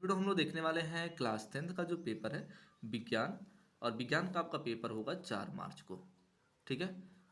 Video हम लोग देखने वाले हैं क्लास 10th का जो पेपर है विज्ञान। और विज्ञान का आपका पेपर होगा 4 मार्च को। ठीक है।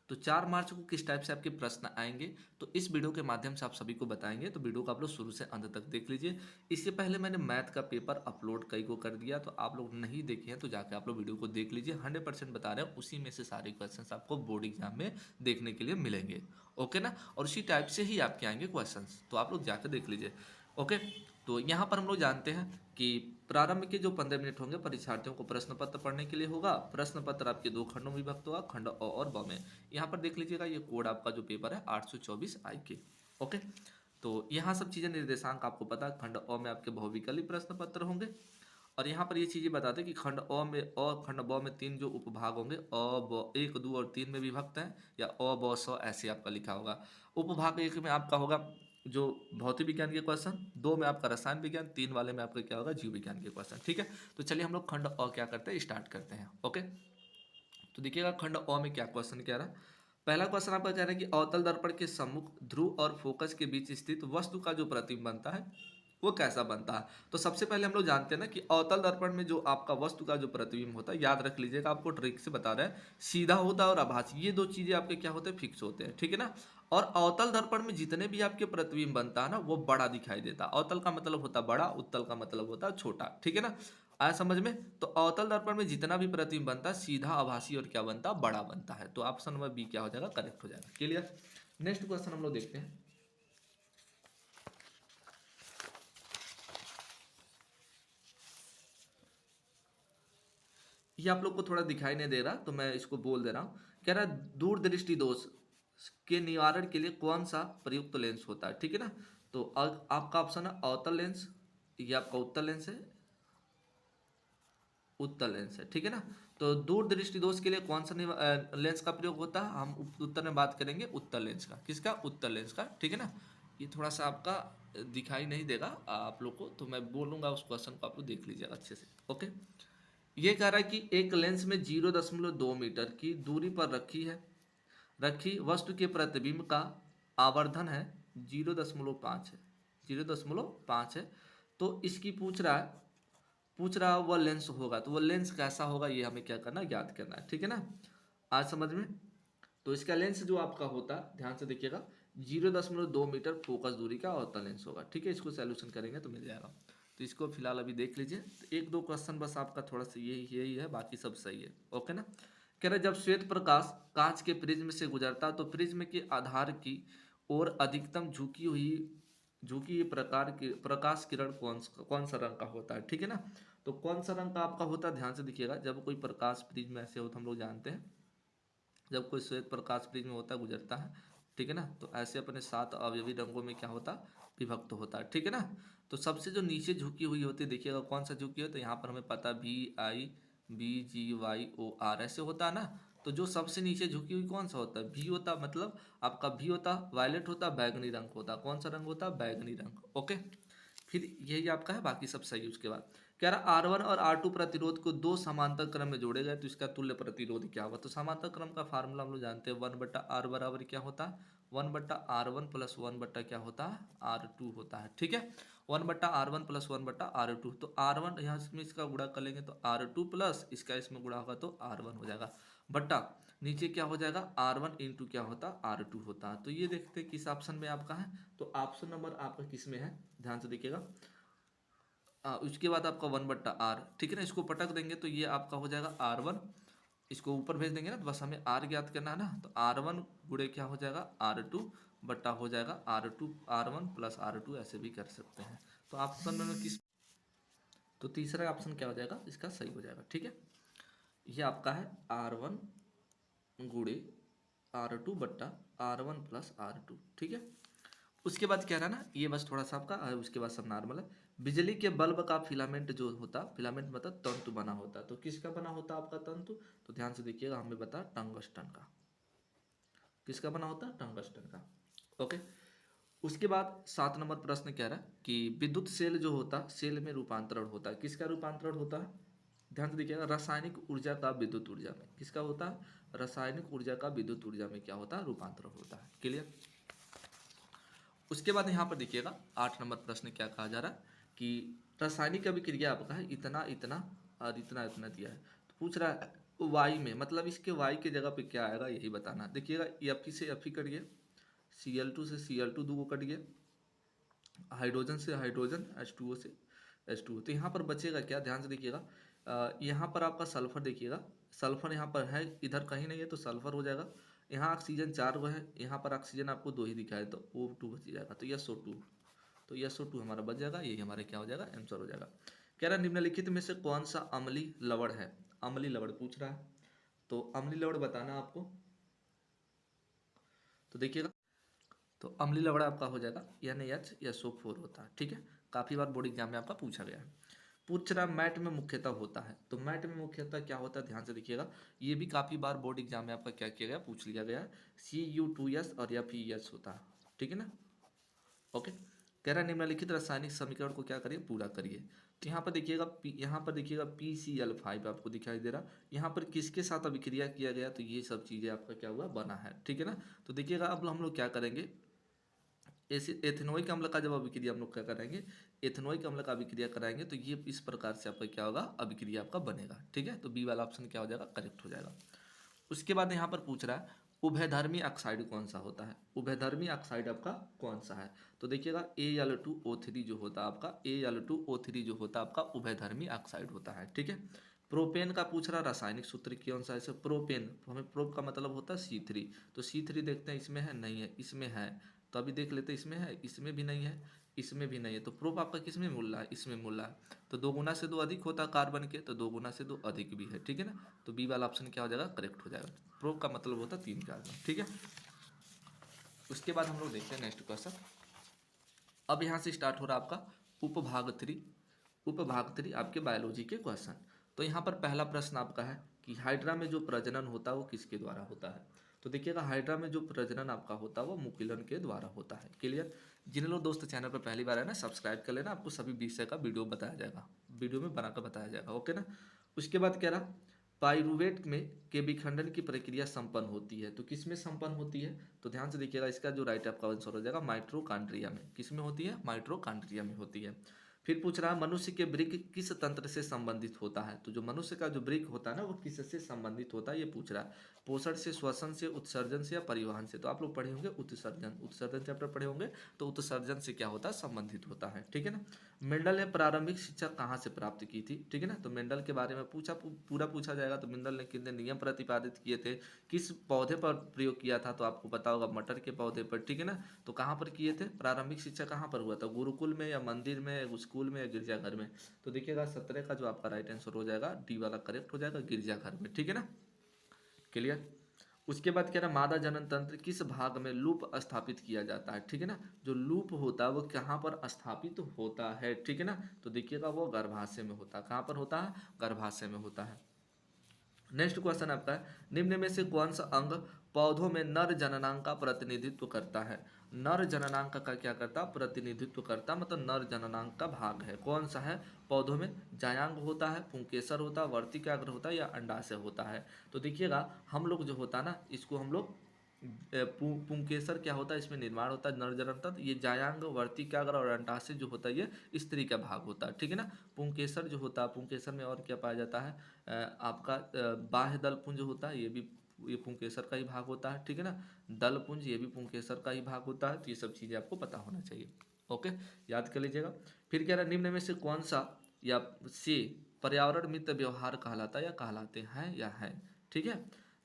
तो 4 मार्च को किस टाइप से आपके प्रश्न आएंगे तो इस वीडियो के माध्यम से आप सभी को बताएंगे। तो वीडियो को आप लोग शुरू से अंत तक देख लीजिए। इससे पहले मैंने मैथ का पेपर अपलोड कई को कर दिया, तो आप लोग नहीं देखे हैं तो जाके आप लोग वीडियो को देख लीजिए। 100% बता रहे हैं, उसी में से सारे क्वेश्चन आपको बोर्ड एग्जाम में देखने के लिए मिलेंगे। ओके ना। और उसी टाइप से ही आपके आएंगे क्वेश्चन, तो आप लोग जाकर देख लीजिए। ओके। तो यहाँ पर हम लोग जानते हैं कि प्रारंभ के जो 15 मिनट होंगे परीक्षार्थियों को प्रश्न पत्र पढ़ने के लिए होगा। प्रश्न पत्र आपके 2 खंडों में विभक्त होगा, खंड अ और ब में। यहाँ पर देख लीजिएगा, ये कोड आपका जो पेपर है 824 IK। ओके। तो यहाँ सब चीज़ें निर्देशांक आपको पता है। खंड अ में आपके बहुविकल्पी प्रश्न पत्र होंगे। और यहाँ पर ये चीज़ें बताते हैं कि खंड अ में और खंड ब में 3 जो उपभाग होंगे, अ ब 1 2 और 3 में विभक्त हैं, या अ ब स ऐसे आपका लिखा होगा। उपभाग 1 में आपका होगा जो भौतिक विज्ञान के क्वेश्चन, 2 में आपका रसायन विज्ञान, 3 वाले में आपका क्या होगा जीव विज्ञान के क्वेश्चन। ठीक है। तो चलिए हम लोग खंड अ क्या करते हैं, स्टार्ट करते हैं। ओके। तो देखिएगा खंड अ में क्या क्वेश्चन कह रहा है। पहला क्वेश्चन आपका कह रहा है कि अवतल दर्पण के सम्मुख ध्रुव और फोकस के बीच स्थित वस्तु का जो प्रतिबिंब बनता है वो कैसा बनता है। तो सबसे पहले हम लोग जानते हैं ना कि अवतल दर्पण में जो आपका वस्तु का जो प्रतिबिंब होता है, याद रख लीजिएगा, आपको ट्रिक से बता रहे हैं, सीधा होता है और आभासी, ये दो चीजें आपके क्या होते हैं, फिक्स होते हैं। ठीक है ना। और अवतल दर्पण में जितने भी आपके प्रतिबिंब बनता है ना वो बड़ा दिखाई देता है। अवतल का मतलब होता है बड़ा, उत्तल का मतलब होता है छोटा। ठीक है ना। आया समझ में। तो अवतल दर्पण में जितना भी प्रतिबिंब बनता है सीधा, आभासी और क्या बनता है, बड़ा बनता है। तो ऑप्शन नंबर बी क्या हो जाएगा, करेक्ट हो जाएगा। क्लियर। नेक्स्ट क्वेश्चन हम लोग देखते हैं। ये आप लोग को थोड़ा दिखाई नहीं दे रहा तो मैं इसको बोल दे रहा हूँ। कह रहा है दूरदृष्टि दोष के निवारण के लिए कौन सा प्रयुक्त लेंस होता है। ठीक है ना। तो आपका ऑप्शन है अवतल लेंस, ये आपका उत्तल लेंस है, उत्तल लेंस है। ठीक है ना। तो दूरदृष्टि दोष के लिए कौन सा लेंस का प्रयोग होता है, हम उत्तर में बात करेंगे उत्तल लेंस का। किसका, उत्तल लेंस का। ठीक है ना। ये थोड़ा सा आपका दिखाई नहीं देगा आप लोग को, तो मैं बोलूंगा उस क्वेश्चन को आप लोग देख लीजिएगा अच्छे से। ओके। ये कह रहा है कि एक लेंस में 0.2 मीटर की दूरी पर रखी वस्तु के प्रतिबिंब का आवर्धन है 0.5 है, 0.5 है। तो इसकी पूछ रहा वह लेंस होगा, तो वह लेंस कैसा होगा ये हमें क्या करना है, याद करना है। ठीक है ना। आज समझ में। तो इसका लेंस जो आपका होता है, ध्यान से देखिएगा, 0.2 मीटर फोकस दूरी का होता लेंस होगा। ठीक है। इसको सॉल्यूशन करेंगे तो मिल जाएगा। तो इसको फिलहाल अभी देख लीजिए। तो एक दो क्वेश्चन बस आपका थोड़ा सा यही यही है, बाकी सब सही है। ओके ना। कह रहे जब श्वेत प्रकाश कांच के प्रिज्म से गुजरता है तो प्रिज्म के आधार की ओर अधिकतम झुकी हुई प्रकाश किरण कौन सा रंग का होता है। ठीक है ना। तो कौन सा रंग का आपका होता है, ध्यान से देखिएगा। जब कोई प्रकाश प्रिज्म ऐसे होता हम लोग जानते हैं, जब कोई श्वेत प्रकाश प्रिज्म होता है, गुजरता है, ठीक है ना, तो ऐसे अपने 7 अवयवी रंगों में क्या होता, विभक्त होता है। ठीक है ना। तो सबसे जो नीचे झुकी हुई होती है, देखिएगा कौन सा झुकी होती है, यहाँ पर हमें पता VIBGYOR ऐसे होता है ना। तो जो सबसे नीचे झुकी हुई कौन सा होता है, भी होता, मतलब आपका भी होता, वायलेट होता, बैगनी रंग होता। कौन सा रंग होता, बैगनी रंग। ओके। फिर यही आपका है, बाकी सब सही। उसके बाद कह रहा R1 और R2 प्रतिरोध को दो समांतर क्रम में जोड़े गए तो इसका तुल्य प्रतिरोध क्या होगा। तो समांतर क्रम का फार्मूला हम लोग जानते हैं, 1/R बराबर क्या होता है, 1/R1 प्लस 1 बट्टा क्या होता है, R2 होता है। ठीक है। 1/R1 plus 1/R2। तो R1 यहाँ इसमें इसका गुणा कर लेंगे तो R2 प्लस इसका इसमें गुणा होगा तो R1 हो जाएगा, बट्टा नीचे क्या हो जाएगा, R1 इंटू क्या होता, R2 होता। तो ये देखते हैं किस ऑप्शन में आपका है। तो ऑप्शन नंबर आपका किस में है, ध्यान से देखिएगा। उसके बाद आपका 1/R। ठीक है ना। इसको पटक देंगे तो ये आपका हो जाएगा R1। इसको ऊपर भेज देंगे ना, तो बस हमें R ज्ञात करना है ना। तो R1 गुणे क्या हो जाएगा, R2 बट्टा हो जाएगा R1 प्लस R2, ऐसे भी कर सकते हैं। तो ऑप्शन में किस, तो तीसरा ऑप्शन क्या हो जाएगा, इसका सही हो जाएगा। ठीक है। ये आपका है R1 गुणे R2 बट्टा R1 प्लस R2। ठीक है। उसके बाद क्या रहा ना, ये बस थोड़ा सा आपका उसके बाद सब नॉर्मल है। बिजली के बल्ब का फिलामेंट जो होता, फिलामेंट मतलब तंतु बना होता, तो किसका बना होता आपका तंतु, तो ध्यान से देखिएगा, हमें बता टंगस्टन का। किसका बना होता है, टंगस्टन का। ओके। उसके बाद 7 नंबर प्रश्न कह रहा है कि विद्युत सेल जो होता, सेल में रूपांतरण होता है, किसका रूपांतरण होता है, ध्यान से देखिएगा, रासायनिक ऊर्जा का विद्युत ऊर्जा में। किसका होता है, रासायनिक ऊर्जा का विद्युत ऊर्जा में क्या होता है, रूपांतरण होता है। क्लियर। उसके बाद यहाँ पर देखिएगा 8 नंबर प्रश्न क्या कहा जा रहा है, कि रासायनिक अभिक्रिया आपका है इतना इतना और इतना इतना दिया है, तो पूछ रहा है वाई में, मतलब इसके वाई के जगह पे क्या आएगा यही बताना। देखिएगा एफ से एफ कट गया, Cl2 से Cl2 दो कट गया, हाइड्रोजन से हाइड्रोजन, H2O से H2O, तो यहाँ पर बचेगा क्या, ध्यान से देखिएगा। यहाँ पर आपका सल्फर देखिएगा, सल्फर यहाँ पर है, इधर कहीं नहीं है तो सल्फर हो जाएगा। यहाँ ऑक्सीजन 4 गो है, यहाँ पर ऑक्सीजन आपको 2 ही दिखाए तो O2 बच जाएगा, तो SO2, तो SO2 हमारा बच जाएगा, यही हमारे क्या हो जाएगा आंसर हो जाएगा। कह रहा है निम्नलिखित में से कौन सा अम्लीय लवण है, अम्लीय लवण पूछ रहा है, तो अम्लीय लवण बताना आपको। तो देखिएगा, तो अम्लीय लवण आपका हो जाएगा NaHSO4 होता है, ठीक है। काफी बार बोर्ड एग्जाम में आपका पूछा गया है। पूछ रहा मैट में मुख्यतः होता है, तो मैट में मुख्यतः क्या होता है, ध्यान से देखिएगा, ये भी काफी बार बोर्ड एग्जाम में आपका क्या किया गया, पूछ लिया गया है, Cu2S और FeS होता है, ठीक है ना। ओके, कह रहा है निम्नलिखित रासायनिक समीकरण को क्या करिए, पूरा करिए। तो यहाँ पर देखिएगा, यहाँ पर देखिएगा PCl5 आपको दिखाई दे रहा, यहाँ पर किसके साथ अभिक्रिया किया गया, तो ये सब चीजें आपका क्या हुआ, बना है, ठीक है ना। तो देखिएगा अब हम लोग क्या करेंगे, एथेनोइक अम्ल का जब अभिक्रिया हम लोग क्या करेंगे, एथेनोइक अम्ल का अभिक्रिया कराएंगे, तो ये इस प्रकार से आपका क्या होगा, अभिक्रिया आपका बनेगा, ठीक है। तो बी वाला ऑप्शन क्या हो जाएगा, करेक्ट हो जाएगा। उसके बाद यहाँ पर पूछ रहा है उभयधर्मी ऑक्साइड कौन सा होता है, उभयधर्मी ऑक्साइड आपका कौन सा है, तो देखिएगा Al2O3 जो होता है आपका, Al2O3 जो होता है आपका उभयधर्मी ऑक्साइड होता है, ठीक है। प्रोपेन का पूछ रहा रासायनिक सूत्र कौन सा है, इसे प्रोपेन, हमें प्रोप का मतलब होता है C3, तो C3 देखते हैं इसमें है नहीं है, इसमें है, तो अभी देख लेते हैं इसमें है, इसमें भी नहीं है, इसमें भी नहीं है, तो प्रोप आपका किस में मिल रहा है, इसमें मिल रहा है, तो 2 गुना से 2 अधिक होता है कार्बन के, तो 2 गुना से 2 अधिक भी है, ठीक है ना। तो बी वाला ऑप्शन क्या हो जाएगा, करेक्ट हो जाएगा। प्रोप का मतलब होता है 3 कार्बन, ठीक है। उसके बाद हम लोग देखते हैं नेक्स्ट क्वेश्चन। अब यहाँ से स्टार्ट हो रहा आपका उपभाग 3 आपके बायोलॉजी के क्वेश्चन। तो यहाँ पर पहला प्रश्न आपका है कि हाइड्रा में जो प्रजनन होता है वो किसके द्वारा होता है, तो देखिएगा हाइड्रा में जो प्रजनन आपका होता है वो मुकुलन के द्वारा होता है, क्लियर। जिन लोग दोस्त चैनल पर पहली बार है ना, सब्सक्राइब कर लेना, आपको सभी विषय का वीडियो बताया जाएगा, वीडियो में बनाकर बताया जाएगा, ओके ना। उसके बाद कह रहा पाइरूवेट में के विखंडन की प्रक्रिया संपन्न होती है, तो किस में संपन्न होती है, तो ध्यान से देखिएगा, इसका जो राइट आपका आंसर हो जाएगा माइटोकॉन्ड्रिया में, किस में होती है, माइटोकॉन्ड्रिया में होती है। फिर पूछ रहा है मनुष्य के वृक्क किस तंत्र से संबंधित होता है, तो जो मनुष्य का जो वृक्क होता है ना वो किससे संबंधित होता है, ये पूछ रहा है, पोषण से, श्वसन से, उत्सर्जन से या परिवहन से, तो आप लोग पढ़े होंगे उत्सर्जन, उत्सर्जन चैप्टर पढ़े होंगे, तो उत्सर्जन से क्या होता है, संबंधित होता है, ठीक है ना। मेंडल ने प्रारंभिक शिक्षा कहाँ से प्राप्त की थी, ठीक है ना, तो मेंडल के बारे में पूरा पूछा जाएगा, तो मेंडल ने कितने नियम प्रतिपादित किए थे, किस पौधे पर प्रयोग किया था, तो आपको पता होगा मटर के पौधे पर, ठीक है ना। तो कहाँ पर किए थे, प्रारंभिक शिक्षा कहाँ पर हुआ था, गुरुकुल में या मंदिर में या स्कूल में या गिरजाघर में, तो देखिएगा 17 का जो आपका राइट आंसर हो जाएगा डी वाला करेक्ट हो जाएगा, गिरजाघर में, ठीक है ना, क्लियर। उसके बाद कह रहा मादा जनन तंत्र किस भाग में लूप स्थापित किया जाता है, ठीक है ना, जो लूप होता है वो कहाँ पर स्थापित होता है, ठीक है ना, तो देखिएगा वो गर्भाशय में होता है, कहाँ पर होता है, गर्भाशय में होता है। नेक्स्ट क्वेश्चन आपका है निम्न में से कौन सा अंग पौधों में नर जननांग का प्रतिनिधित्व करता है, नर जननांग का क्या करता, प्रतिनिधित्व करता, मतलब नर जननांग का भाग है, कौन सा है, पौधों में जायांग होता है, पुंकेसर होता है, वर्तिकाग्र होता है या अंडाशय होता है, तो देखिएगा हम लोग जो होता है ना इसको हम लोग पुंकेसर क्या होता है, इसमें निर्माण होता है नर जनन तंत्र, ये जायांग, वर्तिकाग्र और अंडाशय जो होता है ये स्त्री का भाग होता है, ठीक है ना। पुंकेसर जो होता है, पुंकेसर में और क्या पाया जाता है, आपका बाह्य दलपुंज होता है, ये पुंकेसर का ही भाग होता है, ठीक है ना। दलपुंज ये भी पुंकेसर का ही भाग होता है, तो ये सब चीज़ें आपको पता होना चाहिए, ओके, याद कर लीजिएगा। फिर कह रहा है निम्न में से कौन सा या से पर्यावरण मित्र व्यवहार कहलाता है या कहलाते हैं या है, ठीक है।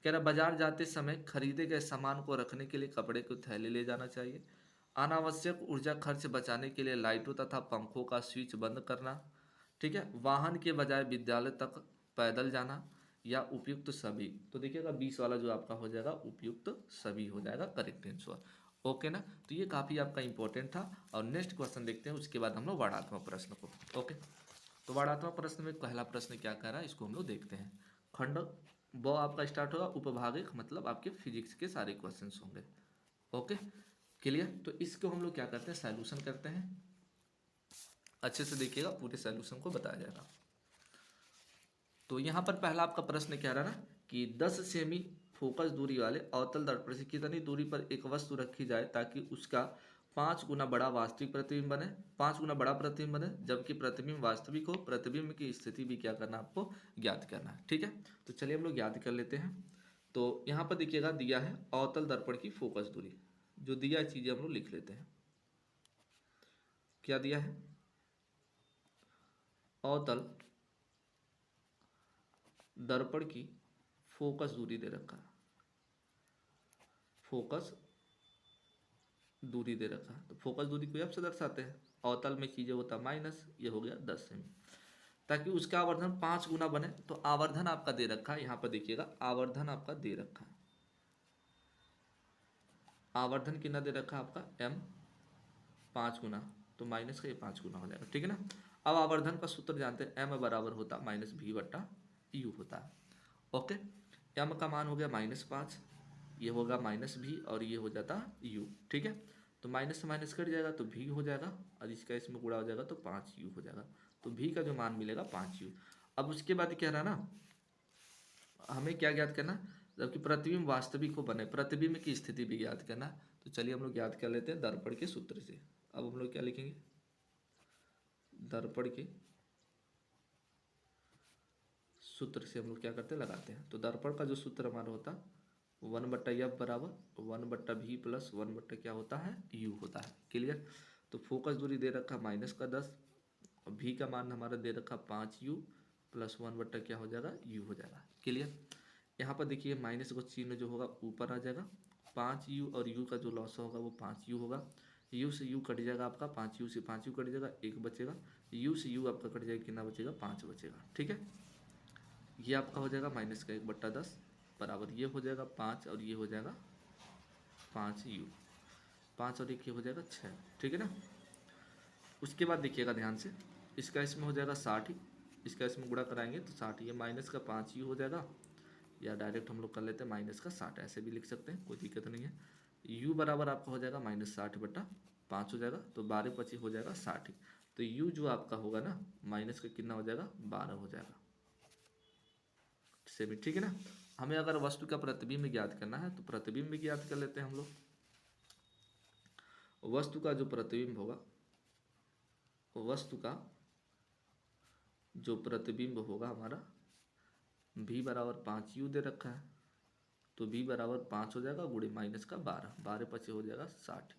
कह रहा बाजार जाते समय खरीदे गए सामान को रखने के लिए कपड़े के थैले ले जाना चाहिए, अनावश्यक ऊर्जा खर्च बचाने के लिए लाइटों तथा पंखों का स्विच बंद करना, ठीक है, वाहन के बजाय विद्यालय तक पैदल जाना या उपयुक्त सभी, तो देखिएगा 20 वाला जो आपका हो जाएगा उपयुक्त सभी हो जाएगा करेक्ट आंसर, ओके ना। तो ये काफ़ी आपका इंपॉर्टेंट था। और नेक्स्ट क्वेश्चन देखते हैं, उसके बाद हम लोग वर्णात्मक प्रश्न को, ओके। तो वर्णात्मक प्रश्न में पहला प्रश्न क्या कह रहा है इसको हम लोग देखते हैं। खंड ब आपका स्टार्ट होगा, उपभागिक मतलब आपके फिजिक्स के सारे क्वेश्चन होंगे, ओके, क्लियर। तो इसको हम लोग क्या करते हैं, सॉल्यूशन करते हैं, अच्छे से देखिएगा पूरे सॉल्यूशन को बताया जाएगा। तो यहाँ पर पहला आपका प्रश्न क्या रहा ना कि 10 सेमी फोकस दूरी वाले अवतल दर्पण से कितनी दूरी पर एक वस्तु रखी जाए ताकि उसका 5 गुना बड़ा वास्तविक प्रतिबिंब बने, 5 गुना बड़ा प्रतिबिंब बने, जबकि प्रतिबिंब वास्तविक हो, प्रतिबिंब की स्थिति भी क्या करना आपको ज्ञात करना है। ठीक है, तो चलिए हम लोग याद कर लेते हैं। तो यहाँ पर देखिएगा दिया है अवतल दर्पण की फोकस दूरी, जो दिया चीजें हम लोग लिख लेते हैं। क्या दिया है? अवतल दर्पण की फोकस दूरी दे रखा है, फोकस दूरी दे रखा है। तो फोकस दूरी को एफ से दर्शाते हैं। अवतल में चीजें होता माइनस, ये हो गया 10 सेमी, ताकि उसका आवर्धन 5 गुना बने। तो आवर्धन आपका दे रखा है, यहाँ पर देखिएगा आवर्धन आपका दे रखा है। आवर्धन कितना दे रखा है आपका? m 5 गुना, तो माइनस का ये 5 गुना हो जाएगा। ठीक है ना। अब आवर्धन का सूत्र जानते हैं, m बराबर होता माइनस भी बट्टा यू होता है। ओके, m का मान हो गया -5, ये होगा माइनस भी और ये हो जाता u। ठीक है, तो माइनस से माइनस कट जाएगा तो v हो जाएगा, और इसका इसमें गुणा हो जाएगा तो 5u हो जाएगा। तो v का जो मान मिलेगा 5u। अब उसके बाद क्या रहा ना, हमें क्या ज्ञात करना, जबकि प्रतिबिंब वास्तविक हो बने, प्रतिबिंब की स्थिति भी ज्ञात करना। तो चलिए हम लोग याद कर लेते हैं दर्पण के सूत्र से। अब हम लोग क्या लिखेंगे? दर्पण के सूत्र से हम लोग क्या करते हैं, लगाते हैं। तो दर्पण का जो सूत्र हमारा होता है 1/f बराबर 1/v प्लस 1/ क्या होता है, u होता है। क्लियर। तो फोकस दूरी दे रखा -10, और v का मान हमारा दे रखा 5u प्लस 1/ क्या हो जाएगा, u हो जाएगा। क्लियर। यहाँ पर देखिए माइनस को चिन्ह जो होगा ऊपर आ जाएगा, 5u और u का जो लॉस होगा वो 5u होगा। u से u कट जाएगा आपका, 5u से 5u कट जाएगा, 1 बचेगा। u से u आपका कट जाएगा, कितना बचेगा, 5 बचेगा। ठीक है, ये आपका हो जाएगा माइनस का 1/10 बराबर ये हो जाएगा 5, और ये हो जाएगा 5u, 5 और 1 ये हो जाएगा 6। ठीक है ना। उसके बाद देखिएगा ध्यान से, इसका इसमें हो जाएगा 60, इसका इसमें गुणा कराएंगे तो 60, ये माइनस का 5u हो जाएगा, या डायरेक्ट हम लोग कर लेते हैं माइनस का 60, ऐसे भी लिख सकते हैं, कोई दिक्कत नहीं है। u बराबर आपका हो जाएगा -60/5 हो जाएगा, तो 12×5 हो जाएगा 60। तो u जो आपका होगा ना माइनस का कितना हो जाएगा, 12 हो जाएगा। सेमी। ठीक है ना। हमें अगर वस्तु का प्रतिबिंब ज्ञात करना है तो प्रतिबिंब भी ज्ञात कर लेते हैं हम लोग। वस्तु का जो प्रतिबिंब होगा, वस्तु का जो प्रतिबिंब होगा हमारा v बराबर 5u दे रखा है, तो v बराबर 5 हो जाएगा गुणे माइनस का 12, 12×5 हो जाएगा 60।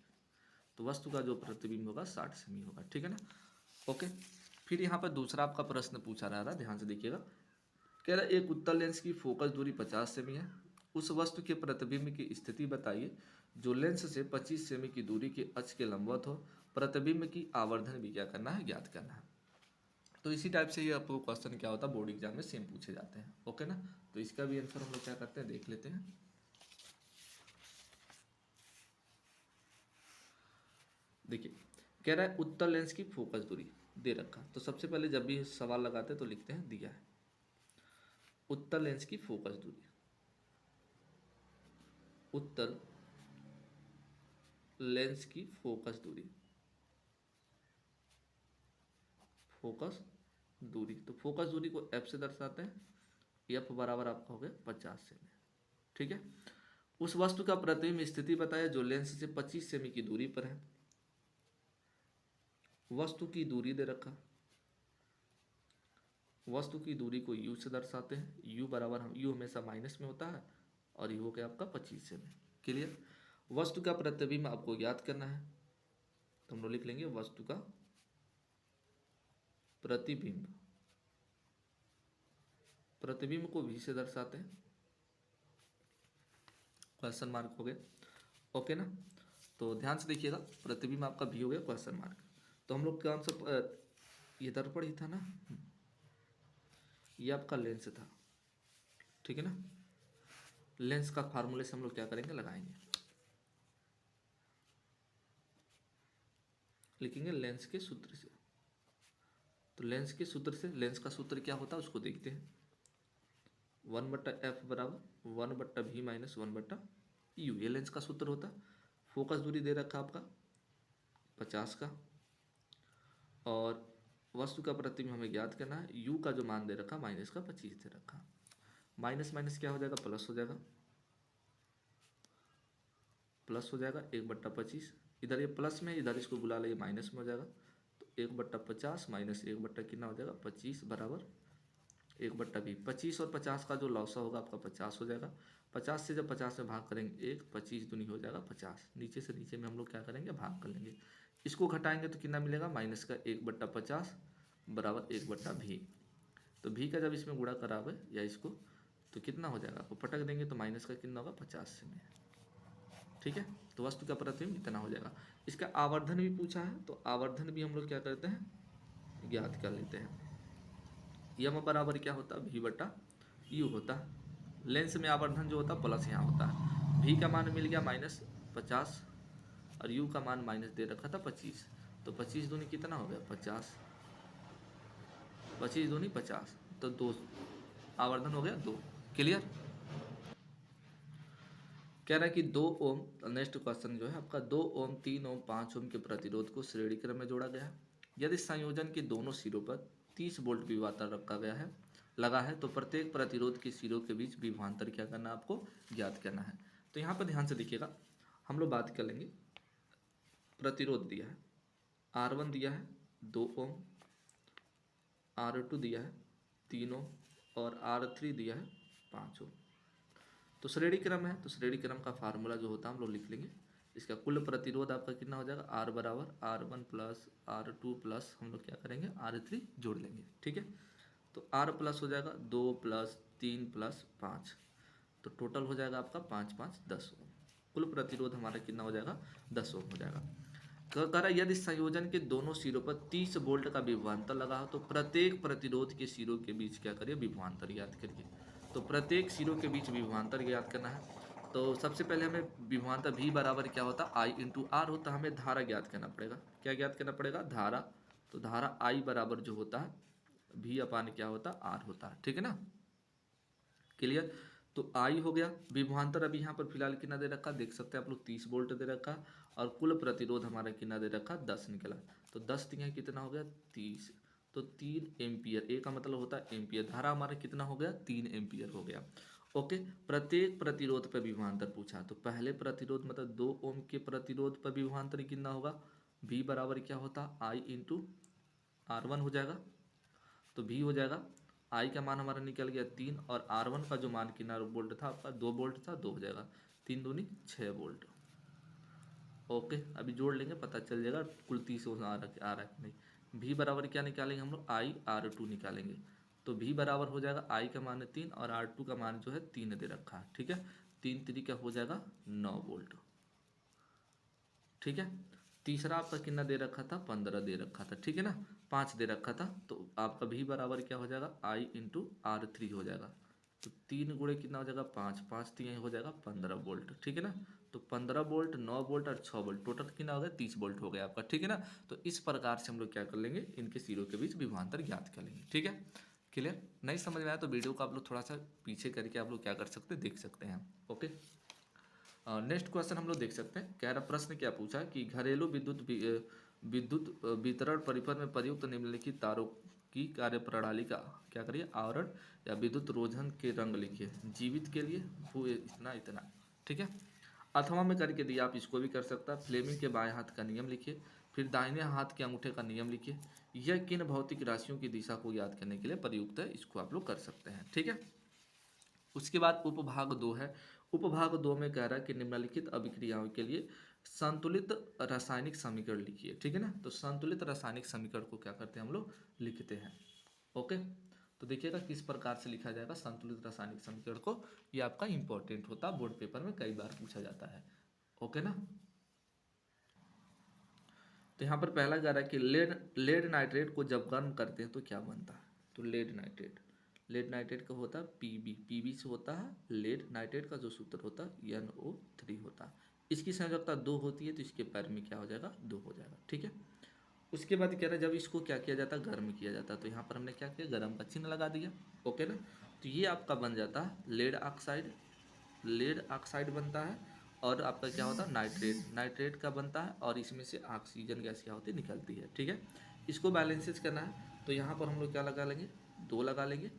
तो वस्तु का जो प्रतिबिंब होगा 60 सेमी होगा। ठीक है ना। ओके, फिर यहाँ पर दूसरा आपका प्रश्न पूछा रहा था, ध्यान से देखिएगा। कह रहा है एक उत्तल लेंस की फोकस दूरी 50 सेमी है, उस वस्तु के प्रतिबिंब की स्थिति बताइए जो लेंस से 25 सेमी की दूरी के अक्ष के लंबवत हो, प्रतिबिंब की आवर्धन भी क्या करना है, ज्ञात करना है। तो इसी टाइप से ये आपको क्वेश्चन क्या होता है बोर्ड एग्जाम में सेम पूछे जाते हैं। ओके ना। तो इसका भी आंसर हम लोग क्या करते हैं, देख लेते हैं। देखिए, कह रहा है उत्तल लेंस की फोकस दूरी दे रखा। तो सबसे पहले जब भी सवाल लगाते हैं तो लिखते हैं दिया है उत्तल लेंस की फोकस दूरी, उत्तल लेंस की फोकस दूरी, फोकस दूरी। तो फोकस दूरी को एफ से दर्शाते हैं, एफ बराबर आपका हो गया 50 सेमी। ठीक है। उस वस्तु का प्रतिबिंब स्थिति बताया जो लेंस से 25 सेमी की दूरी पर है। वस्तु की दूरी दे रखा, वस्तु की दूरी को u से दर्शाते हैं। u बराबर हम u हमेशा माइनस में होता है, और ये हो गया आपका 25 सेमी। क्लियर। वस्तु का प्रतिबिंब आपको याद करना है, तो हम लोग लिख लेंगे वस्तु का प्रतिबिंब, प्रतिबिंब को v से दर्शाते हैं, क्वेश्चन मार्क हो गया। ओके ना। तो ध्यान से देखिएगा, प्रतिबिंब आपका v हो गया क्वेश्चन मार्क। तो हम लोग कौन सा, ये दर्पण ही था ना, ये आपका लेंस था। ठीक है ना। लेंस का फार्मूले से हम लोग क्या करेंगे, लगाएंगे, लिखेंगे लेंस के सूत्र से। तो लेंस के सूत्र से, लेंस का सूत्र क्या होता है उसको देखते हैं। 1/f बराबर 1/v माइनस 1/u, ये लेंस का सूत्र होता है। फोकस दूरी दे रखा आपका 50 का, और वस्तु का प्रतिबिंब हमें ज्ञात करना है। u का जो मान दे रखा माइनस का 25 दे रखा, माइनस माइनस क्या हो जाएगा, प्लस हो जाएगा, प्लस हो जाएगा 1/25, इधर ये प्लस में, इधर इसको बुला ले, माइनस में हो जाएगा। तो 1/50 माइनस 1 कितना हो जाएगा 25 बराबर 1/20। 25 और 50 का जो लौसा होगा आपका 50 हो जाएगा। 50 से जब 50 में भाग करेंगे 1, 25 दूनी हो जाएगा 50। नीचे से नीचे में हम लोग क्या करेंगे, भाग कर लेंगे। इसको घटाएंगे तो कितना मिलेगा, माइनस का 1/50 बराबर 1/v। तो v का जब इसमें गुणा करावे या इसको, तो कितना हो जाएगा, आपको पटक देंगे तो माइनस का कितना होगा 50 से में। ठीक है, तो वस्तु का प्रतिबिंब इतना हो जाएगा। इसका आवर्धन भी पूछा है, तो आवर्धन भी हम लोग क्या करते हैं, ज्ञात कर लेते हैं। यम बराबर क्या होता है, v/u होता है। लेंस में आवर्धन जो होता है प्लस यहाँ होता है। v का मान मिल गया -50 और u का मान माइनस दे रखा था 25। तो 25 दूनी कितना हो गया 50, 25 दूनी 50, तो 2 आवर्धन हो गया 2। क्लियर। कह रहा है कि 2 ओम, नेक्स्ट क्वेश्चन जो है आपका 2 ओम, 3 ओम, 5 ओम के प्रतिरोध को श्रेणी क्रम में जोड़ा गया है। यदि संयोजन के दोनों सिरों पर 30 वोल्ट विभवांतर रखा गया है लगा है, तो प्रत्येक प्रतिरोध के सिरों के बीच विभवांतर क्या करना है, आपको ज्ञात करना है। तो यहाँ पर ध्यान से देखिएगा, हम लोग बात कर लेंगे। प्रतिरोध दिया है R1 दिया है 2 ओम, R2 दिया है 3 ओम और R3 दिया है 5 ओम। तो श्रेणी क्रम है, तो श्रेणी क्रम का फार्मूला जो होता है हम लोग लिख लेंगे। इसका कुल प्रतिरोध आपका कितना हो जाएगा, R बराबर R1 प्लस R2 प्लस हम लोग क्या करेंगे R3 जोड़ लेंगे। ठीक है, तो R प्लस हो जाएगा 2 प्लस 3 प्लस 5, तो टोटल हो जाएगा आपका 5 5 10 ओम। कुल प्रतिरोध हमारा कितना हो जाएगा 10 ओम हो जाएगा। कह रहा यदि संयोजन के दोनों सिरों पर 30 वोल्ट का विभवांतर लगा हो, तो प्रत्येक प्रतिरोध के सिरों के बीच क्या करिए, विभवांतर ज्ञात करिए। तो प्रत्येक सिरों के बीच विभवांतर ज्ञात करना है। तो सबसे पहले हमें विभवांतर V बराबर क्या होता है, I/R होता है। हमें धारा ज्ञात करना पड़ेगा। क्या ज्ञात करना पड़ेगा, धारा। तो धारा I बराबर जो होता है V अपान क्या होता है, R होता है। ठीक है ना, क्लियर। तो I हो गया। विभवांतर अभी यहाँ पर फिलहाल कितना दे रखा, देख सकते हैं आप लोग 30 वोल्ट दे रखा। और कुल प्रतिरोध हमारा कितना दे रखा, 10 निकला। तो 10 दिया कितना हो गया 30, तो 3 एम्पियर। ए का मतलब होता है एम्पियर। धारा हमारा कितना हो गया 3 एम्पियर हो गया। ओके, प्रत्येक प्रतिरोध पर विभवांतर पूछा, तो पहले प्रतिरोध मतलब 2 ओम के प्रतिरोध पर विभवांतर कितना होगा, V बराबर क्या होता है I/R1 हो जाएगा। तो V हो जाएगा, I का मान हमारा निकल गया 3 और R1 का जो मान कितना वोल्ट था आपका 2 वोल्ट था, 2 हो जाएगा। 3 दूनी 6 वोल्ट। ओके, अभी जोड़ लेंगे पता चल जाएगा कुल 30 आ रहा है कि नहीं। V बराबर क्या निकालेंगे हम लोग, I/R2 निकालेंगे। तो V बराबर हो जाएगा, I का मान है 3 और R2 का मान जो है 3 दे रखा है। ठीक है, 3 तरीका हो जाएगा 9 वोल्ट। ठीक है, तीसरा आपका कितना दे रखा था 15 दे रखा था। ठीक है ना, 5 दे रखा था। तो आपका V बराबर क्या हो जाएगा, I/R3 हो जाएगा। तो 3 गुणे कितना हो जाएगा 5, 5 3 हो जाएगा 15 वोल्ट। ठीक है ना, तो 15 वोल्ट, 9 वोल्ट और 6 वोल्ट, टोटल कितना हो गया 30 वोल्ट हो गया आपका। ठीक है ना, तो इस प्रकार से हम लोग क्या कर लेंगे, इनके सिरों के बीच विभवांतर ज्ञात कर लेंगे। ठीक है, क्लियर। नहीं समझ में आया तो वीडियो को आप लोग थोड़ा सा पीछे करके आप लोग क्या कर सकते हैं, देख सकते हैं। ओके, नेक्स्ट क्वेश्चन हम लोग देख सकते हैं। कह रहा प्रश्न क्या पूछा कि घरेलू विद्युत वितरण परिपथ में प्रयुक्त निम्नलिखित तारों की कार्य प्रणाली का क्या करिए, आवरण या विद्युत रोधन के रंग लिखिए। जीवित के लिए वो इतना इतना। ठीक है, अथवा में करके दिया, आप इसको भी कर सकता है। फ्लेमिंग के बाएं हाथ का नियम लिखिए, फिर दाहिने हाथ के अंगूठे का नियम लिखिए। यह किन भौतिक राशियों की दिशा को याद करने के लिए प्रयुक्त है, इसको आप लोग कर सकते हैं। ठीक है, उसके बाद उपभाग 2 है। उपभाग 2 में कह रहा है कि निम्नलिखित अभिक्रियाओं के लिए संतुलित रासायनिक समीकरण लिखिए। ठीक है ना, तो संतुलित रासायनिक समीकरण को क्या करते हैं हम लोग, लिखते हैं। ओके, तो देखिएगा किस प्रकार से लिखा जाएगा संतुलित रासायनिक समीकरण को। ये आपका इंपॉर्टेंट होता है, बोर्ड पेपर में कई बार पूछा जाता है। ओके ना, तो यहाँ पर पहला कह रहा है कि लेड नाइट्रेट को जब गर्म करते हैं तो क्या बनता है। तो लेड नाइट्रेट का होता है पीबी से होता है। लेड नाइट्रेट का जो सूत्र होता है NO3 होता है। इसकी संयोजकता 2 होती है, तो इसके पैर में क्या हो जाएगा 2 हो जाएगा। ठीक है, उसके बाद कह रहा है जब इसको क्या किया जाता है, गर्म किया जाता है। तो यहाँ पर हमने क्या किया, गर्म का चिन्ह लगा दिया। ओके ना, तो ये आपका बन जाता है लेड ऑक्साइड बनता है। और आपका क्या होता है, नाइट्रेट का बनता है। और इसमें से ऑक्सीजन गैस क्या होती है, निकलती है। ठीक है, इसको बैलेंसेस करना है, तो यहाँ पर हम लोग क्या लगा लेंगे, 2 लगा लेंगे।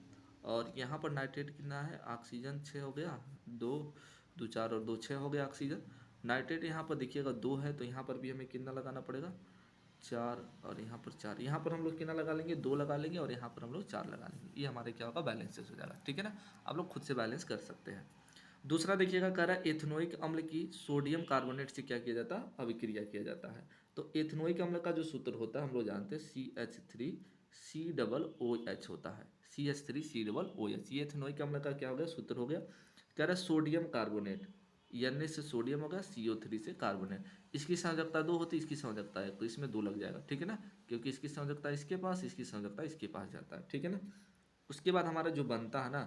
और यहाँ पर नाइट्रेट कितना है, ऑक्सीजन 6 हो गया, 2 2 4 और 2 6 हो गया ऑक्सीजन। नाइट्रेट यहाँ पर देखिएगा 2 है, तो यहाँ पर भी हमें कितना लगाना पड़ेगा 4, और यहाँ पर 4, यहाँ पर हम लोग कितना लगा लेंगे 2 लगा लेंगे, और यहाँ पर हम लोग 4 लगा लेंगे। ये हमारे क्या होगा बैलेंसेस हो जाएगा, ठीक है ना। आप लोग खुद से बैलेंस कर सकते हैं। दूसरा देखिएगा कह रहा है एथनोइक अम्ल की सोडियम कार्बोनेट से क्या किया जाता है, अभिक्रिया किया जाता है। तो एथनोइक अम्ल का जो सूत्र होता है हम लोग जानते हैं CH3COOH होता है, CH3COOH। ये एथनोइक अम्ल का क्या हो गया, सूत्र हो गया। कह रहा है सोडियम कार्बोनेट, Na से सोडियम होगा, CO3 से कार्बोनेट। इसकी संयोजकता 2 होती है, इसकी संयोजकता 1, तो इसमें 2 लग जाएगा, ठीक है ना, क्योंकि इसकी संयोजकता इसके पास, इसकी संयोजकता इसके पास जाता है, ठीक है ना। उसके बाद हमारा जो बनता है ना,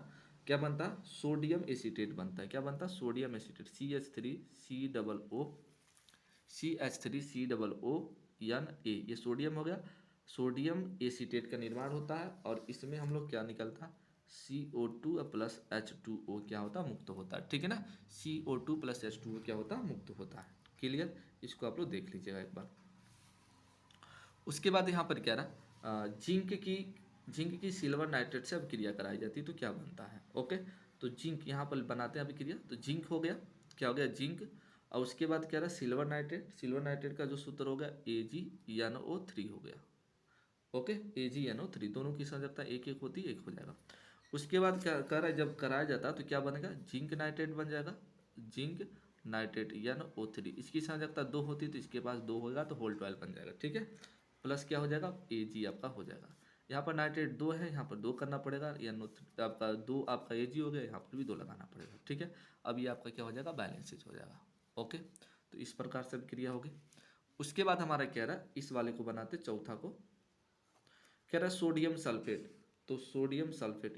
क्या बनता है, सोडियम एसीटेट बनता है। क्या बनता है, सोडियम एसीटेट, CH3COONA, ये सोडियम हो गया। सोडियम एसीटेट का निर्माण होता है, और इसमें हम लोग क्या निकलता है, CO2 प्लस H2O क्या होता है, मुक्त होता है, ठीक है ना। CO2 प्लस H2O क्या होता है, मुक्त होता है। क्लियर, इसको आप लोग देख लीजिएगा एक बार। उसके बाद यहाँ पर क्या रहा, जिंक की सिल्वर नाइट्रेट से अभिक्रिया कराई जाती है, तो क्या बनता है। ओके, तो जिंक यहाँ पर बनाते हैं अभिक्रिया, तो जिंक हो गया, क्या हो गया, जिंक। और उसके बाद क्या रहा, सिल्वर नाइट्रेट का जो सूत्र हो गया AgNO3 हो गया। ओके, AgNO3, दोनों की संयोजकता एक एक होती है, एक हो जाएगा। उसके बाद क्या कर रहा है, जब कराया जाता है तो क्या बनेगा, जिंक नाइट्रेट बन जाएगा, जिंक नाइट्रेट NO3। इसकी संयोजकता 2 होती है, तो इसके पास 2 होगा, तो होल 12 बन जाएगा, ठीक है। प्लस क्या हो जाएगा, Ag आपका हो जाएगा। यहाँ पर नाइट्रेट 2 है, यहाँ पर 2 करना पड़ेगा, NO3 आपका 2 आपका Ag हो गया, यहाँ पर भी 2 लगाना पड़ेगा, ठीक है। अब ये आपका क्या हो जाएगा, बैलेंसेज हो जाएगा। ओके, तो इस प्रकार से क्रिया होगी। उसके बाद हमारा क्या रहा, इस वाले को बनाते चौथा को, कह रहा है सोडियम सल्फेट, तो सोडियम सल्फेट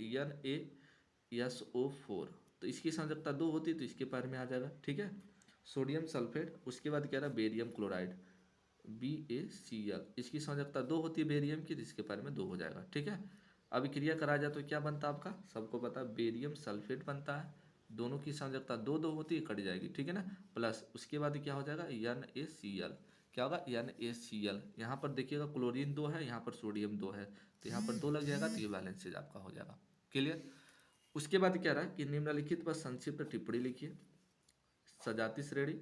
NaSO4, तो इसकी संयोजकता 2 होती है, तो इसके पैर में आ जाएगा, ठीक है, सोडियम सल्फेट। उसके बाद कह रहा है बेरियम क्लोराइड BaCl, इसकी संयोजकता 2 होती है बेरियम की, तो इसके पैर में 2 हो जाएगा, ठीक है। अभिक्रिया करा जाए तो क्या बनता है आपका, सबको पता है बेरियम सल्फेट बनता है, दोनों की संयोजकता 2 होती है, कट जाएगी, ठीक है ना। प्लस उसके बाद क्या हो जाएगा NaCl, क्या होगा NaCl। यहाँ पर देखिएगा क्लोरीन 2 है, यहाँ पर सोडियम 2 है, तो यहाँ पर 2 लग जाएगा, तो ये बैलेंसेज आपका हो जाएगा। क्लियर। उसके बाद क्या रहा कि निम्नलिखित पर संक्षिप्त टिप्पणी लिखिए। सजाती श्रेणी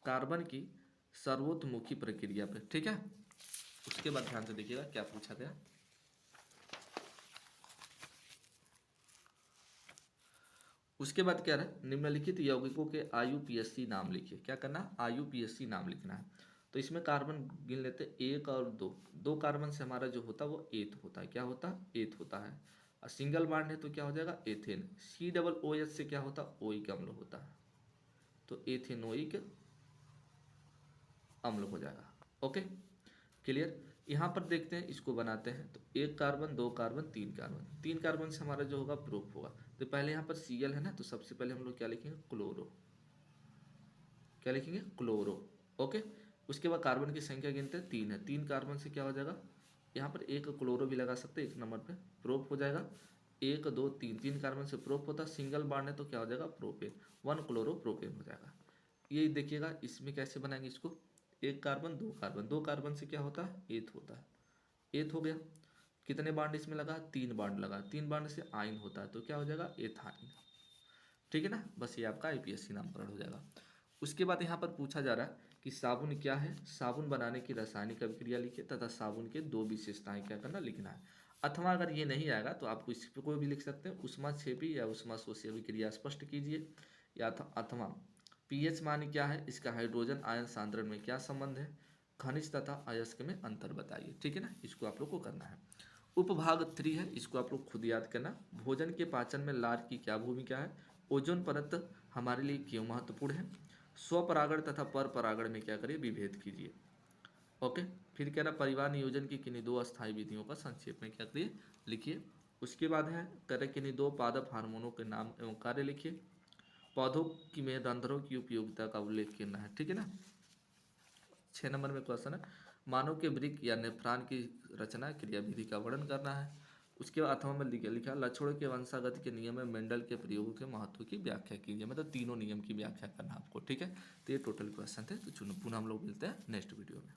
कार्बन की सर्वोत्मुखी प्रक्रिया पे, ठीक है। उसके बाद ध्यान से देखिएगा क्या पूछा गया। उसके बाद क्या है, निम्नलिखित यौगिकों के IUPAC नाम लिखिए। क्या करना, IUPAC नाम लिखना है। तो इसमें कार्बन गिन लेते, 1 और 2, 2 कार्बन से हमारा जो होता है वो एथ होता है, क्या होता है, एथ होता है। और सिंगल बॉन्ड है तो क्या हो जाएगा, एथेन। COOH से क्या होता है, ओइक अम्ल होता है, तो एथेनोइक अम्ल हो जाएगा। Okay, clear. यहाँ पर देखते हैं, इसको बनाते हैं, तो 1 कार्बन 2 कार्बन 3 कार्बन, 3 कार्बन से हमारा जो होगा प्रूफ होगा। तो पहले यहाँ पर Cl है ना, तो सबसे पहले हम लोग क्या लिखेंगे, क्लोरो, क्या लिखेंगे, क्लोरो। ओके, उसके बाद कार्बन की संख्या गिनते हैं, 3 है, 3 कार्बन से क्या हो जाएगा, यहाँ पर 1 क्लोरो भी लगा सकते हैं, 1 नंबर पे प्रोप हो जाएगा। 1 2 3, 3 कार्बन से प्रोप होता है, सिंगल बॉन्ड है तो क्या हो जाएगा, प्रोपेन, 1 क्लोरो प्रोपेन हो जाएगा। ये देखिएगा इसमें कैसे बनाएंगे इसको, 1 कार्बन 2 कार्बन, 2 कार्बन से क्या होता है, एथ होता है, एथ हो गया। कितने बांड इसमें लगा, 3 बांड लगा, 3 बांड से आइन होता है, तो क्या हो जाएगा, एथाइन, ठीक है ना। बस ये आपका IPSC नामकरण हो जाएगा। उसके बाद यहाँ पर पूछा जा रहा है कि साबुन क्या है, साबुन बनाने की रासायनिक अभिक्रिया लिखिए तथा साबुन के 2 विशेषताएं क्या करना, लिखना है। अथवा अगर ये नहीं आएगा तो आपको इस पर कोई भी लिख सकते हैं, उष्माक्षेपी या उष्माशोषी अभिक्रिया स्पष्ट कीजिए, या अथवा pH मान क्या है, इसका हाइड्रोजन आयन सांद्रण में क्या संबंध है, खनिज तथा अयस्क में अंतर बताइए, ठीक है ना। इसको आप लोग को करना है। उपभाग 3 है, इसको आप लोग खुद याद करना। भोजन के पाचन में लार की क्या भूमिका है, ओजोन परत हमारे लिए क्यों महत्वपूर्ण है, स्वपरागण तथा पर परागण में क्या करिए, विभेद कीजिए। ओके, फिर कह रहा परिवार नियोजन की किन्हीं 2 अस्थायी विधियों का संक्षेप में क्या करिए, लिखिए। उसके बाद है कह रहे किन्हीं 2 पादप हार्मोनों के नाम एवं कार्य लिखिए। पौधों की में रंध्रों की उपयोगिता का उल्लेख करना है, ठीक है ना। 6 नंबर में क्वेश्चन है, मानव के वृक्क या नेफ्रॉन की रचना क्रियाविधि का वर्णन करना है। उसके बाद अथवा में लिखा लक्षणों के वंशागत के नियम में मेंडल के प्रयोग के महत्व की व्याख्या कीजिए, मतलब तीनों नियम की व्याख्या करना आपको, ठीक है। तो ये टोटल क्वेश्चन थे, तो पुनः हम लोग मिलते हैं नेक्स्ट वीडियो में।